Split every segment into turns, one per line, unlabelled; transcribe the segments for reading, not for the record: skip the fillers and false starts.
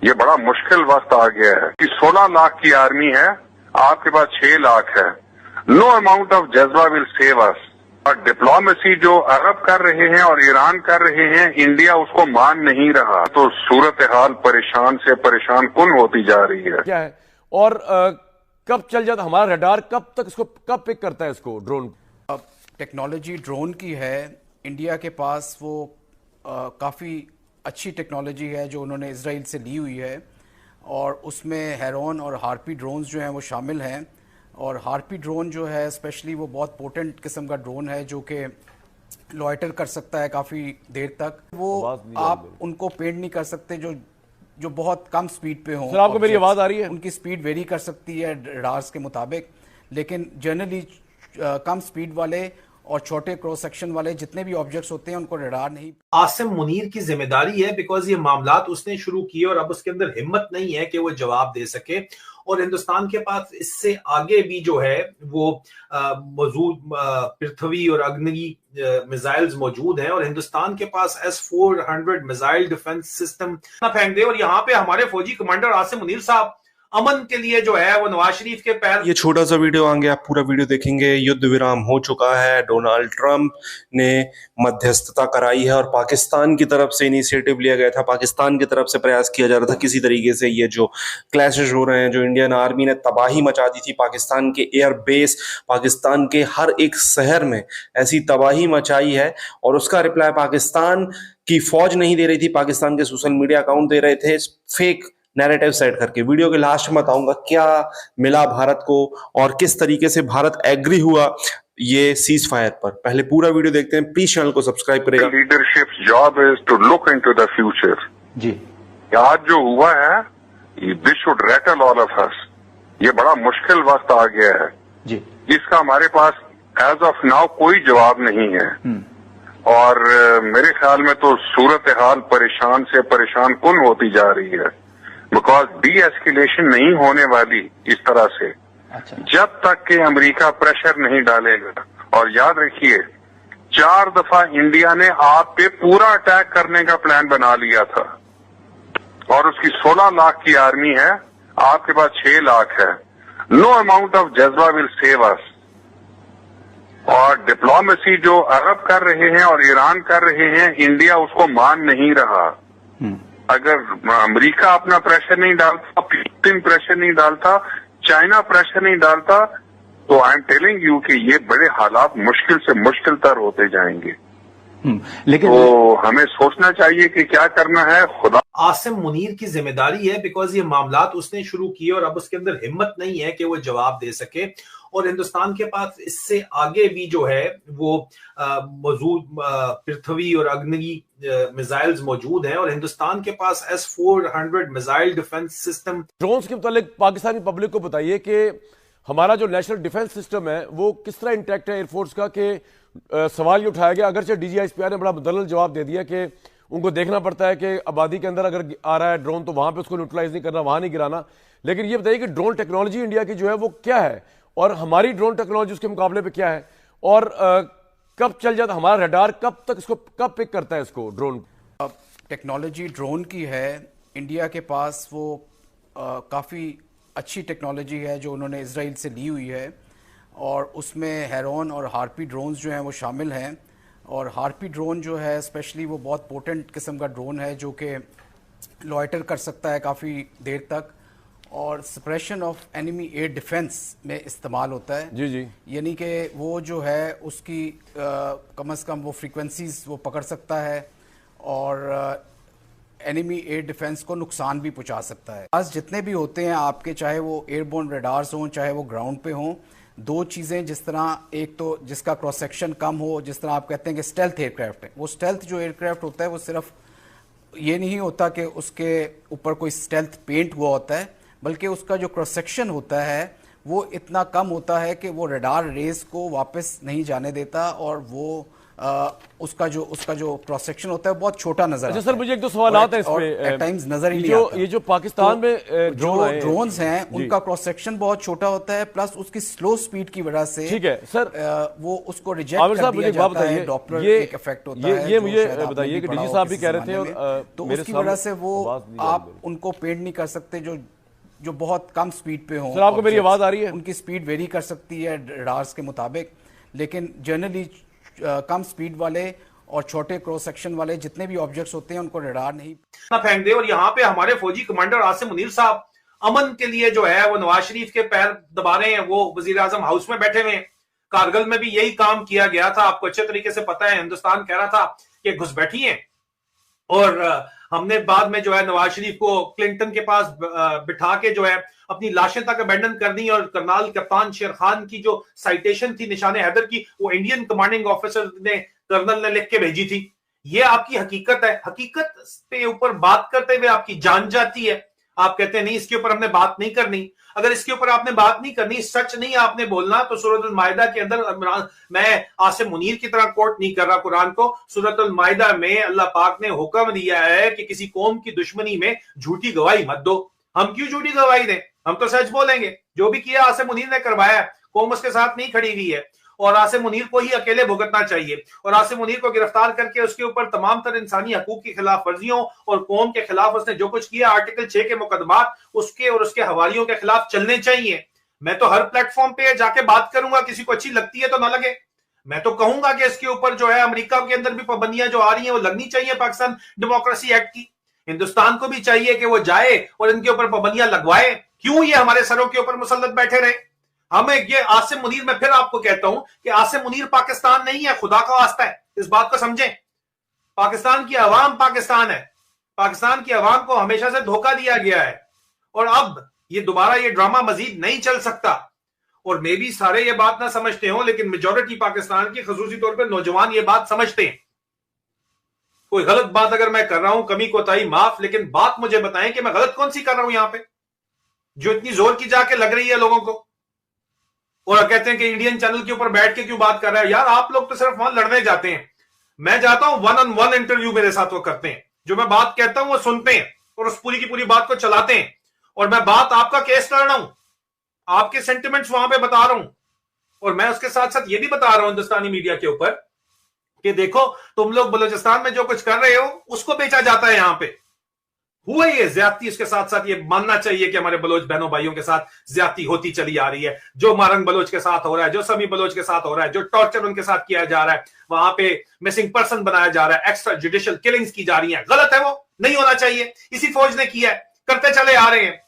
ये बड़ा मुश्किल वक्त आ गया है कि 16 लाख की आर्मी है, आपके पास 6 लाख है। नो अमाउंट ऑफ जज्बा विल सेव अस। और डिप्लोमेसी जो अरब कर रहे हैं और ईरान कर रहे हैं, इंडिया उसको मान नहीं रहा, तो सूरत हाल परेशान से परेशान कुन होती जा रही है।
क्या है और कब चल जाता हमारा रडार, कब तक इसको कब पिक करता है इसको ड्रोन?
अब टेक्नोलॉजी ड्रोन की है, इंडिया के पास वो काफ़ी अच्छी टेक्नोलॉजी है जो उन्होंने इजराइल से ली हुई है, और उसमें हेरॉन और हार्पी ड्रोन्स जो हैं वो शामिल हैं। और हार्पी ड्रोन जो है स्पेशली वो बहुत पोटेंट किस्म का ड्रोन है जो कि लॉयटर कर सकता है काफ़ी देर तक। वो आप उनको पेंट नहीं कर सकते जो बहुत कम स्पीड पे हों।
सर आपको मेरी आवाज़ आ रही है?
उनकी स्पीड वेरी कर सकती है रडार्स के मुताबिक, लेकिन जनरली कम स्पीड वाले और छोटे क्रॉस सेक्शन वाले जितने भी ऑब्जेक्ट्स होते हैं उनको रडार नहीं।
आसिम मुनीर की जिम्मेदारी है, बिकॉज ये मामलात उसने शुरू किए और अब उसके अंदर हिम्मत नहीं है कि वो जवाब दे सके। और हिंदुस्तान के पास इससे आगे भी जो है वो मौजूद पृथ्वी और अग्नि मिसाइल्स मौजूद हैं, और हिंदुस्तान के पास S-400 मिसाइल डिफेंस सिस्टम फेंक दे। और यहाँ पे हमारे फौजी कमांडर आसिम मुनीर साहब अमन के लिए जो है वो नवाज शरीफ के पैर।
ये छोटा सा वीडियो आगे आप पूरा वीडियो देखेंगे। युद्ध विराम हो चुका है, डोनाल्ड ट्रंप ने मध्यस्थता कराई है और पाकिस्तान की तरफ से इनिशिएटिव लिया गया था, पाकिस्तान की तरफ से प्रयास किया जा रहा था किसी तरीके से ये जो क्लैशेस हो रहे हैं, जो इंडियन आर्मी ने तबाही मचा दी थी पाकिस्तान के एयर बेस, पाकिस्तान के हर एक शहर में ऐसी तबाही मचाई है, और उसका रिप्लाई पाकिस्तान की फौज नहीं दे रही थी, पाकिस्तान के सोशल मीडिया अकाउंट दे रहे थे फेक नैरेटिव सेट करके। वीडियो के लास्ट में बताऊंगा क्या मिला भारत को और किस तरीके से भारत एग्री हुआ ये सीज फायर पर। पहले पूरा वीडियो देखते हैं, प्लीज चैनल को सब्सक्राइब करेगा।
Leadership job is to look into the future.
जी
आज जो हुआ है, this should rattle all of us. ये बड़ा मुश्किल वक्त आ गया है
जी,
जिसका हमारे पास एज ऑफ नाउ कोई जवाब नहीं है। और मेरे ख्याल में तो सूरत हाल परेशान से परेशान कुन होती जा रही है, बिकॉज डी एस्केलेशन नहीं होने वाली इस तरह से।
अच्छा।
जब तक कि अमेरिका प्रेशर नहीं डालेगा। और याद रखिए 4 दफा इंडिया ने आप पे पूरा अटैक करने का प्लान बना लिया था, और उसकी 16 लाख की आर्मी है, आपके पास 6 लाख है। नो अमाउंट ऑफ जज्बा विल सेव अस। और डिप्लोमेसी जो अरब कर रहे हैं और ईरान कर रहे हैं, इंडिया उसको मान नहीं रहा। अगर अमेरिका अपना प्रेशर नहीं डालता, फिलिपाइन प्रेशर नहीं डालता, चाइना प्रेशर नहीं डालता, तो आई एम टेलिंग यू कि ये बड़े हालात मुश्किल से मुश्किल तर होते जाएंगे।
लेकिन
तो हमें सोचना चाहिए कि क्या करना है। खुदा
आसिम मुनीर की जिम्मेदारी है, बिकॉज ये मामलात उसने शुरू किए और अब उसके अंदर हिम्मत नहीं है कि वो जवाब दे सके। और हिंदुस्तान के पास इससे आगे भी जो है वो मौजूद पृथ्वी और अग्नि मिसाइल्स मौजूद हैं, और हिंदुस्तान के पास S-400 missile defence system.
Drones के मुतालिक पाकिस्तानी पब्लिक को बताइए कि हमारा जो नेशनल डिफेंस सिस्टम है वो किस तरह इंटैक्ट है एयरफोर्स का, कि सवाल ये उठाया गया, अगरचे DGISPR ने बड़ा मुदल्लल जवाब दे दिया कि उनको देखना पड़ता है कि आबादी के अंदर अगर आ रहा है ड्रोन तो वहां पे उसको न्यूट्रलाइज नहीं करना, वहां नहीं गिराना। लेकिन ये बताइए कि ड्रोन टेक्नोलॉजी इंडिया की जो है वो क्या है, और हमारी ड्रोन टेक्नोलॉजी उसके मुकाबले पे क्या है, और कब चल जाता हमारा रडार, कब तक इसको कब पिक करता है इसको ड्रोन?
अब टेक्नोलॉजी ड्रोन की है, इंडिया के पास वो काफ़ी अच्छी टेक्नोलॉजी है जो उन्होंने इजराइल से ली हुई है, और उसमें हेरॉन और हार्पी ड्रोन्स जो हैं वो शामिल हैं। और हार्पी ड्रोन जो है स्पेशली वो बहुत पोटेंट किस्म का ड्रोन है जो कि लॉयटर कर सकता है काफ़ी देर तक, और suppression of enemy air defence में इस्तेमाल होता है।
जी जी,
यानी कि वो जो है उसकी कम से कम वो फ्रीक्वेंसीज वो पकड़ सकता है, और एनिमी एयर डिफेंस को नुकसान भी पहुंचा सकता है। आज जितने भी होते हैं आपके, चाहे वो एयरबोर्न रडार्स हों चाहे वो ग्राउंड पे हों, 2 चीज़ें, जिस तरह एक तो जिसका क्रॉस सेक्शन कम हो, जिस तरह आप कहते हैं कि स्टेल्थ एयरक्राफ्ट है, वो स्टेल्थ जो एयरक्राफ्ट होता है वो सिर्फ ये नहीं होता कि उसके ऊपर कोई स्टेल्थ पेंट हुआ होता है, बल्कि उसका जो क्रॉस सेक्शन होता है वो इतना कम होता है कि वो रडार रेस को वापस नहीं जाने देता, और वो उसका जो क्रॉस सेक्शन होता है बहुत छोटा नजर आता है।
सर मुझे एक दो सवाल आते हैं इस पे,
एट टाइम्स नजर ही नहीं आता।
ये जो पाकिस्तान में
जो ड्रोन्स हैं उनका क्रॉस सेक्शन बहुत छोटा होता है, प्लस उसकी स्लो स्पीड की वजह से
ठीक है सर,
वो उसको रिजेक्ट कर दिया जाता है। डॉपलर एक इफेक्ट होता है।
ये मुझे बताइए कि डीजी साहब भी कह रहे थे और
तो उसकी वजह से वो आप उनको पेंट नहीं कर सकते जो बहुत कम स्पीड पे हो।
सर आपको मेरी आवाज आ रही है?
उनकी स्पीड वेरी कर सकती है रडार्स के मुताबिक, लेकिन जनरली कम स्पीड वाले और छोटे क्रॉस सेक्शन वाले जितने भी ऑब्जेक्ट्स होते हैं उनको रडार नहीं
फेंक दे। और यहाँ पे हमारे फौजी कमांडर आसिम मुनीर साहब अमन के लिए जो है वो नवाज शरीफ के पैर दबा रहे हैं। वो वजीर आजम हाउस में बैठे हुए हैं। कारगिल में भी यही काम किया गया था, आपको अच्छे तरीके से पता है। हिंदुस्तान कह रहा था कि घुसपैठी है, और हमने बाद में जो है नवाज शरीफ को क्लिंटन के पास बिठा के जो है अपनी लाशें तक अबेंडन कर दी। और करनाल कप्तान शेर खान की जो साइटेशन थी निशाने हैदर की, वो इंडियन कमांडिंग ऑफिसर ने कर्नल ने लिख के भेजी थी। ये आपकी हकीकत है। हकीकत पे ऊपर बात करते हुए आपकी जान जाती है। आप कहते हैं नहीं इसके ऊपर हमने बात नहीं करनी। अगर इसके ऊपर आपने बात नहीं करनी, सच नहीं आपने बोलना, तो सूरत अल-माइदा के अंदर, मैं आसिम मुनीर की तरह कोट नहीं कर रहा कुरान को, सूरत अल-माइदा में अल्लाह पाक ने हुक्म दिया है कि किसी कौम की दुश्मनी में झूठी गवाही मत दो। हम क्यों झूठी गवाही दें? हम तो सच बोलेंगे। जो भी किया आसिम मुनीर ने करवाया, कौम उसके साथ नहीं खड़ी हुई है, और आसिम मुनीर को ही अकेले भुगतना चाहिए। और आसिम मुनीर को गिरफ्तार करके उसके ऊपर तमाम तर इंसानी हकूक की खिलाफ वर्जियों और कौम के खिलाफ उसने जो कुछ किया, आर्टिकल 6 के मुकदमात उसके और उसके हवालियों के खिलाफ चलने चाहिए। मैं तो हर प्लेटफॉर्म पे जाके बात करूंगा, किसी को अच्छी लगती है तो ना लगे। मैं तो कहूंगा कि इसके ऊपर जो है अमेरिका के अंदर भी पाबंदियां जो आ रही हैं वो लगनी चाहिए पाकिस्तान डेमोक्रेसी एक्ट की। हिंदुस्तान को भी चाहिए कि वो जाए और इनके ऊपर पाबंदियां लगवाए। क्यों ये हमारे सरों के ऊपर मुसल्लत बैठे रहे? हमें ये आसिम मुनीर, मैं फिर आपको कहता हूं कि आसिम मुनीर पाकिस्तान नहीं है, खुदा का वास्ता है, इस बात को समझें। पाकिस्तान की अवाम पाकिस्तान है। पाकिस्तान की अवाम को हमेशा से धोखा दिया गया है, और अब ये दोबारा ये ड्रामा मजीद नहीं चल सकता। और मे भी सारे ये बात ना समझते हो, लेकिन मेजॉरिटी पाकिस्तान की, खसूसी तौर पर नौजवान, ये बात समझते हैं। कोई गलत बात अगर मैं कर रहा हूं, कमी कोताही माफ, लेकिन बात मुझे बताएं कि मैं गलत कौन सी कर रहा हूं यहां पे, जो इतनी जोर की जाके लग रही है लोगों को। और कहते हैं कि इंडियन चैनल के ऊपर बैठ के क्यों बात कर रहा है। यार आप लोग तो सिर्फ वहां लड़ने जाते हैं। मैं जाता हूं, 1-on-1 इंटरव्यू मेरे साथ वो करते हैं। जो मैं बात कहता हूं वो सुनते हैं और उस पूरी की पूरी बात को चलाते हैं। और मैं बात आपका केस कर रहा हूं, आपके सेंटिमेंट्स वहां पे बता रहा हूं। और मैं उसके साथ साथ ये भी बता रहा हूं हिंदुस्तानी मीडिया के ऊपर कि देखो तुम लोग बलूचिस्तान में जो कुछ कर रहे हो उसको बेचा जाता है। यहां पे हुआ ये ज्यादती, इसके साथ साथ ये मानना चाहिए कि हमारे बलोच बहनों भाइयों के साथ ज्यादती होती चली आ रही है। जो मारंग बलोच के साथ हो रहा है, जो समी बलोच के साथ हो रहा है, जो टॉर्चर उनके साथ किया जा रहा है, वहां पे मिसिंग पर्सन बनाया जा रहा है, एक्स्ट्रा जुडिशियल किलिंग्स की जा रही है, गलत है, वो नहीं होना चाहिए। इसी फौज ने किया है, करते चले आ रहे हैं।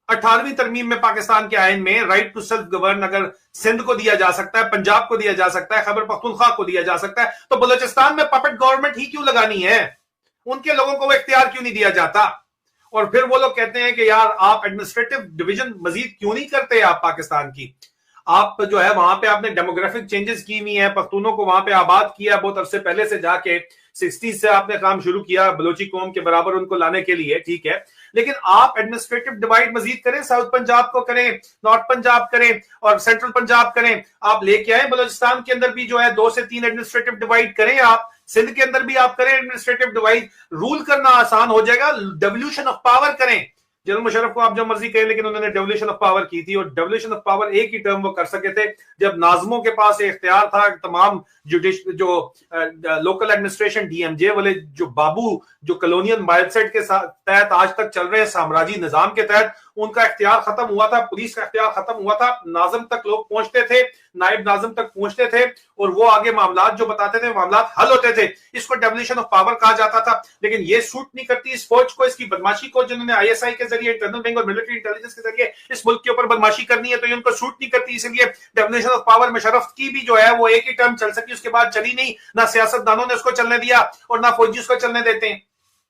18वीं तरमीम में पाकिस्तान के आइन में राइट टू सेल्फ गवर्न अगर सिंध को दिया जा सकता है, पंजाब को दिया जा सकता है, खैबर पख्तूनख्वा को दिया जा सकता है, तो बलूचिस्तान में पपेट गवर्नमेंट ही क्यों लगानी है? उनके लोगों को वो इख्तियार क्यों नहीं दिया जाता? और फिर वो लोग कहते हैं कि यार आप एडमिनिस्ट्रेटिव डिवीजन मजीद क्यों नहीं करते? आप पाकिस्तान की, आप जो है वहां पे आपने डेमोग्राफिक चेंजेस की हुई है, पख्तूनों को वहां पे आबाद किया बहुत अरसे पहले से, जाके 60s से आपने काम शुरू किया बलोची कौम के बराबर उनको लाने के लिए, ठीक है। लेकिन आप एडमिनिस्ट्रेटिव डिवाइड मजीद करें, साउथ पंजाब को करें, नॉर्थ पंजाब करें और सेंट्रल पंजाब करें। आप लेके आए बलोचिस्तान के अंदर भी जो है 2 से 3 एडमिनिस्ट्रेटिव डिवाइड करें। आप सिंध के अंदर भी आप करें एडमिनिस्ट्रेटिव डिवाइड, रूल करना आसान हो जाएगा। डेवल्यूशन ऑफ पावर करें। जनरल मुशर्रफ को आप जो मर्जी कहें, लेकिन उन्होंने डेवल्यूशन ऑफ पावर की थी, और डेवल्यूशन ऑफ पावर एक ही टर्म वो कर सके थे जब नाज़मों के पास इख्तियार था। तमाम जो लोकल एडमिनिस्ट्रेशन डीएमजे वाले जो बाबू जो कॉलोनियल माइंडसेट के तहत आज तक चल रहे हैं साम्राज्य निजाम के तहत, उनका इख्तियार खत्म हुआ था, पुलिस का इख्तियार खत्म हुआ था, नाज़म तक लोग पहुंचते थे, नायब नाज़म तक पहुंचते थे, और वो आगे मामलात जो बताते थे मामलात हल होते थे। इसको डेवल्यूशन ऑफ पावर कहा जाता था। लेकिन ये सूट नहीं करती इस फौज को, इसकी बदमाशी को, जिन्होंने आईएसआई के जरिए, इंटरनल विंग और मिलिट्री इंटेलिजेंस के जरिए इस मुल्क के ऊपर बदमाशी करनी है, तो ये उनको सूट नहीं करती। इसलिए डेवल्यूशन ऑफ पावर मुशर्रफ की भी जो है वो एक ही टर्म चल सकी, उसके बाद चली नहीं। ना सियासतदानों ने उसको चलने दिया और ना फौजी उसको चलने देते हैं।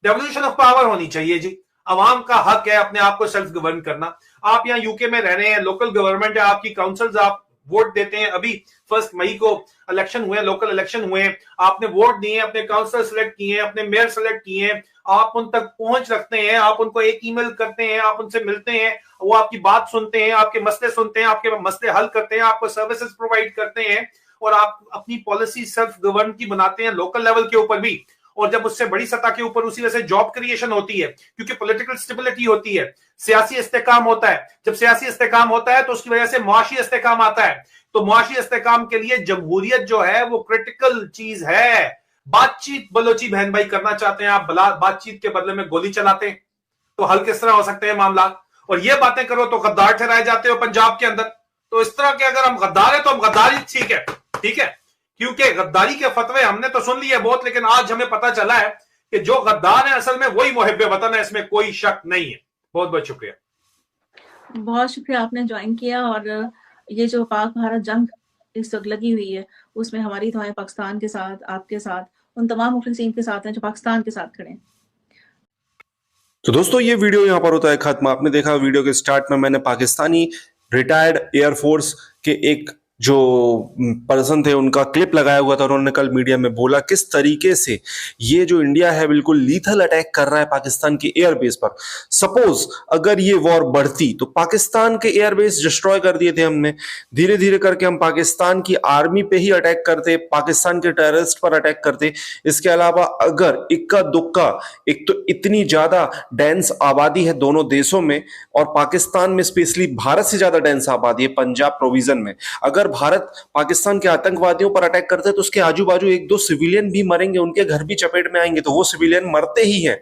डेवल्यूशन ऑफ पावर होनी चाहिए जी। अवाम का हक है अपने आप को सेल्फ गवर्न करना। आप यहाँ यूके में रह रहे हैं, लोकल गवर्नमेंट है आपकी, काउंसिल्स, आप वोट देते हैं। अभी 1 मई को इलेक्शन हुए, लोकल इलेक्शन हुए, आपने वोट दिए, अपने काउंसिलर सेलेक्ट किए हैं, अपने मेयर सेलेक्ट किए हैं, आप उन तक पहुंच रखते हैं, आप उनको एक ईमेल करते हैं, आप उनसे मिलते हैं, वो आपकी बात सुनते हैं, आपके मसले सुनते हैं, आपके मसले हल करते हैं, आपको सर्विसेज प्रोवाइड करते हैं, और आप अपनी पॉलिसी सेल्फ गवर्न की बनाते हैं लोकल लेवल के ऊपर भी, और जब उससे बड़ी सतह के ऊपर उसी वजह से जॉब क्रिएशन होती है, क्योंकि पॉलिटिकल स्टेबिलिटी होती है, सियासी इस्तेकाम होता है। जब सियासी इस्तेकाम होता है तो उसकी वजह से मुआशी इस्तेकाम आता है। तो मुआशी इस्तेकाम के लिए जमहूरियत जो है वो क्रिटिकल चीज है। बातचीत बलोची बहन भाई करना चाहते हैं आप, बातचीत के बदले में गोली चलाते हैं, तो हल किस तरह हो सकते हैं मामला? और ये बातें करो तो गद्दार ठहराए जाते हो पंजाब के अंदर। तो इस तरह के अगर हम गद्दार है तो हम गद्दारी ठीक है, ठीक है, क्योंकि गद्दारी के फतवे हमने तो सुन लिए बहुत, लेकिन आज हमें पता चला है कि जो गद्दार है असल में वही मुहिब्बे वतन है, इसमें कोई शक नहीं है। बहुत बहुत शुक्रिया।
बहुत शुक्रिया आपने ज्वाइन किया। और ये जो पाक भारत जंग इस वक्त लगी हुई है उसमें हमारी दुआएं पाकिस्तान के साथ, आपके साथ, उन तमाम मुखलिसीन के साथ हैं जो पाकिस्तान के साथ खड़े हैं।
तो दोस्तों ये वीडियो यहाँ पर होता है खत्म। आपने देखा वीडियो के स्टार्ट में मैंने पाकिस्तानी रिटायर्ड एयरफोर्स के एक जो पर्सन थे उनका क्लिप लगाया हुआ था, उन्होंने कल मीडिया में बोला किस तरीके से ये जो इंडिया है बिल्कुल लीथल अटैक कर रहा है पाकिस्तान के एयरबेस पर। सपोज अगर ये वॉर बढ़ती तो पाकिस्तान के एयरबेस डिस्ट्रॉय कर दिए थे हमने, धीरे धीरे करके हम पाकिस्तान की आर्मी पे ही अटैक करते, पाकिस्तान के टेररिस्ट पर अटैक करते। इसके अलावा अगर इक्का दुक्का, एक तो इतनी ज्यादा डेंस आबादी है दोनों देशों में, और पाकिस्तान में स्पेशली भारत से ज्यादा डेंस आबादी है पंजाब प्रोविजन में, अगर भारत पाकिस्तान के आतंकवादियों पर अटैक करते हैं तो उसके आजू बाजू एक दो सिविलियन भी मरेंगे, उनके घर भी चपेट में आएंगे, तो वो सिविलियन मरते ही हैं।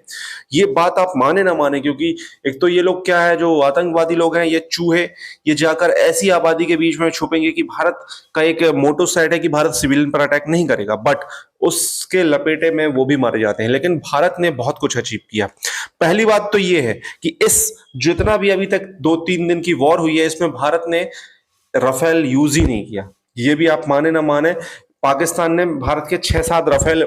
ये बात आप माने ना माने, क्योंकि एक तो ये लोग क्या है, जो आतंकवादी लोग हैं, ये चूहे, ये जाकर ऐसी आबादी के बीच में छुपेंगे कि भारत का एक मोटो सेट है कि भारत सिविलियन पर अटैक नहीं करेगा, बट उसके लपेटे में वो भी मारे जाते हैं। लेकिन भारत ने बहुत कुछ अचीव किया। पहली बात तो ये है कि इस जितना भी अभी तक 2-3 दिन की वॉर हुई है इसमें भारत ने राफेल यूज ही नहीं किया। ये भी आप माने ना माने, पाकिस्तान ने भारत के 6-7 राफेल,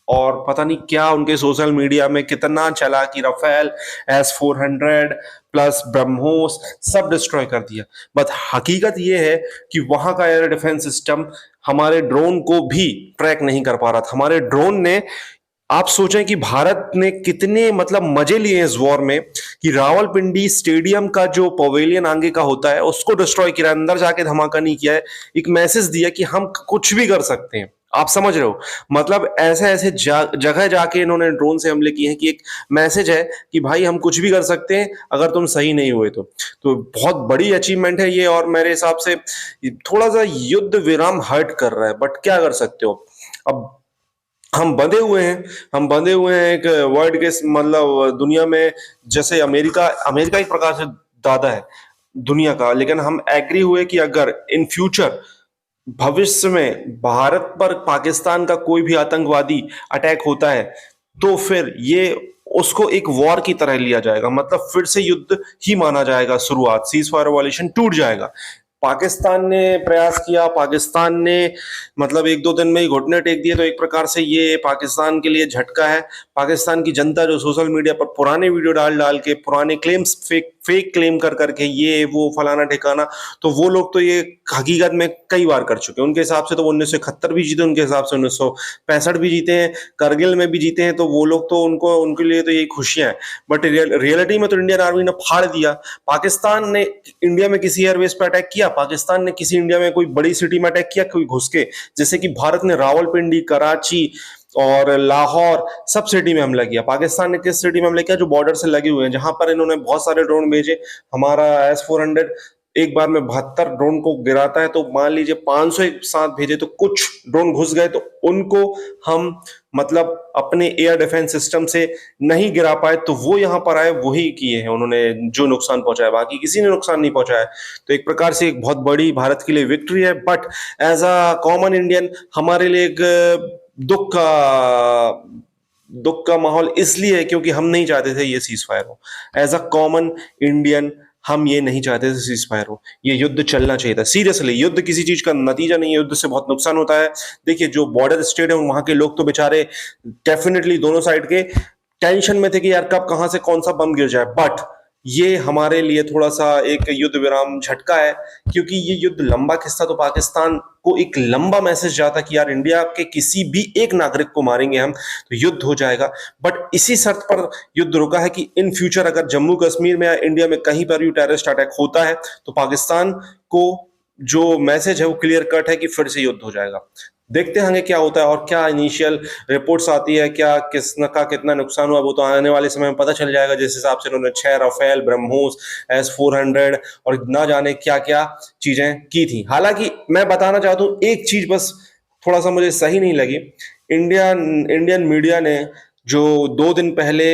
और पता नहीं क्या उनके सोशल मीडिया में कितना चला कि राफेल, S-400 प्लस ब्रह्मोस सब डिस्ट्रॉय कर दिया। बट हकीकत ये है कि वहां का एयर डिफेंस सिस्टम हमारे ड्रोन को भी ट्रैक नहीं कर पा रहा था। हमारे ड्रोन ने, आप सोचें कि भारत ने कितने मतलब मजे लिए इस वॉर में कि रावलपिंडी स्टेडियम का जो पवेलियन आगे का होता है उसको डिस्ट्रॉय किया, अंदर जाके धमाका नहीं किया है, एक मैसेज दिया कि हम कुछ भी कर सकते हैं। आप समझ रहे हो, मतलब ऐसे ऐसे जगह जाके इन्होंने ड्रोन से हमले किए हैं कि एक मैसेज है कि भाई हम कुछ भी कर सकते हैं अगर तुम सही नहीं हुए तो बहुत बड़ी अचीवमेंट है ये। और मेरे हिसाब से थोड़ा सा युद्ध विराम हर्ट कर रहा है, बट क्या कर सकते हो, अब हम बंधे हुए हैं एक वर्ल्ड के, मतलब दुनिया में जैसे अमेरिका एक प्रकार से दादा है दुनिया का, लेकिन हम एग्री हुए कि अगर इन फ्यूचर भविष्य में भारत पर पाकिस्तान का कोई भी आतंकवादी अटैक होता है तो फिर ये उसको एक वॉर की तरह लिया जाएगा, मतलब फिर से युद्ध ही माना जाएगा, शुरुआत सीज फायर वॉल्यूशन टूट जाएगा। पाकिस्तान ने प्रयास किया, पाकिस्तान ने मतलब 1-2 दिन में ही घुटने टेक दिए, तो एक प्रकार से ये पाकिस्तान के लिए झटका है। पाकिस्तान की जनता जो सोशल मीडिया पर पुराने वीडियो डाल के पुराने क्लेम्स फेक क्लेम कर करके ये वो फलाना ठिकाना, तो वो लोग तो ये हकीकत में कई बार कर चुके हैं। उनके हिसाब से तो वो 1971 भी जीते, उनके हिसाब से 1965 भी जीते हैं, करगिल में भी जीते हैं, तो वो लोग तो उनके लिए तो यही खुशियां हैं। बट रियलिटी में तो इंडियन आर्मी ने फाड़ दिया। पाकिस्तान ने इंडिया में किसी एयरबेस पर अटैक किया, पाकिस्तान ने किसी इंडिया में कोई बड़ी सिटी में अटैक किया कोई घुस के, जैसे कि भारत ने रावलपिंडी, कराची और लाहौर सब सिटी में हमला किया। पाकिस्तान ने किस सिटी में हमला किया, जो बॉर्डर से लगे हुए हैं, जहां पर इन्होंने बहुत सारे ड्रोन भेजे। हमारा S-400 एक बार में 72 ड्रोन को गिराता है, तो मान लीजिए 500 एक साथ भेजे तो कुछ ड्रोन घुस गए, तो उनको हम मतलब अपने एयर डिफेंस सिस्टम से नहीं गिरा पाए, तो वो यहां पर आए, वही किए हैं उन्होंने जो नुकसान पहुंचाया, बाकी किसी ने नुकसान नहीं पहुंचाया। तो एक प्रकार से एक बहुत बड़ी भारत के लिए विक्ट्री है। But as a common Indian हमारे लिए एक दुख का माहौल इसलिए है क्योंकि हम नहीं चाहते थे ये सीज फायर हो। एज अ कॉमन इंडियन हम ये नहीं चाहते थे सीज फायर हो, ये युद्ध चलना चाहिए था। सीरियसली, युद्ध किसी चीज का नतीजा नहीं है, युद्ध से बहुत नुकसान होता है। देखिए जो बॉर्डर स्टेट है वहां के लोग तो बेचारे डेफिनेटली दोनों साइड के टेंशन में थे कि यार कब कहां से कौन सा बम गिर जाए। बट ये हमारे लिए थोड़ा सा एक युद्ध विराम झटका है, क्योंकि ये युद्ध लंबा खिस्सा तो पाकिस्तान को एक लंबा मैसेज जाता कि यार इंडिया के किसी भी एक नागरिक को मारेंगे हम तो युद्ध हो जाएगा। बट इसी शर्त पर युद्ध रुका है कि इन फ्यूचर अगर जम्मू कश्मीर में या इंडिया में कहीं पर भी टेररिस्ट अटैक होता है तो पाकिस्तान को जो मैसेज है वो क्लियर कट है कि फिर से युद्ध हो जाएगा। देखते हैं क्या होता है और क्या इनिशियल रिपोर्ट्स आती है, क्या का कितना नुकसान हुआ, वो तो आने वाले समय में पता चल जाएगा। जिस हिसाब से उन्होंने 6 राफेल, ब्रह्मोस, S-400 और ना जाने क्या क्या चीजें की थी। हालांकि मैं बताना चाहता हूं एक चीज बस थोड़ा सा मुझे सही नहीं लगी। इंडियन मीडिया ने जो 2 दिन पहले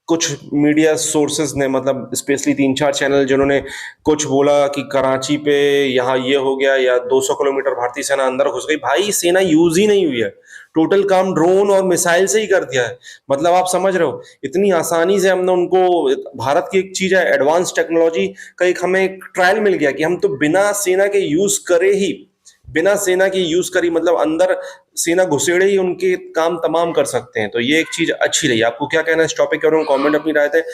कुछ मीडिया सोर्सेज ने, मतलब स्पेशली 3-4 चैनल जिन्होंने कुछ बोला कि कराची पे यहाँ ये हो गया या 200 किलोमीटर भारतीय सेना अंदर घुस गई। भाई सेना यूज ही नहीं हुई है, टोटल काम ड्रोन और मिसाइल से ही कर दिया है। मतलब आप समझ रहे हो इतनी आसानी से हमने उनको, भारत की एक चीज है एडवांस टेक्नोलॉजी का, एक हमें एक ट्रायल मिल गया कि हम तो बिना सेना के यूज करे ही, बिना सेना की यूज करी, मतलब अंदर सेना घुसेड़े ही उनके काम तमाम कर सकते हैं। तो ये एक चीज अच्छी रही। आपको क्या कहना है इस टॉपिक के बारे में? कमेंट अपनी राय दें।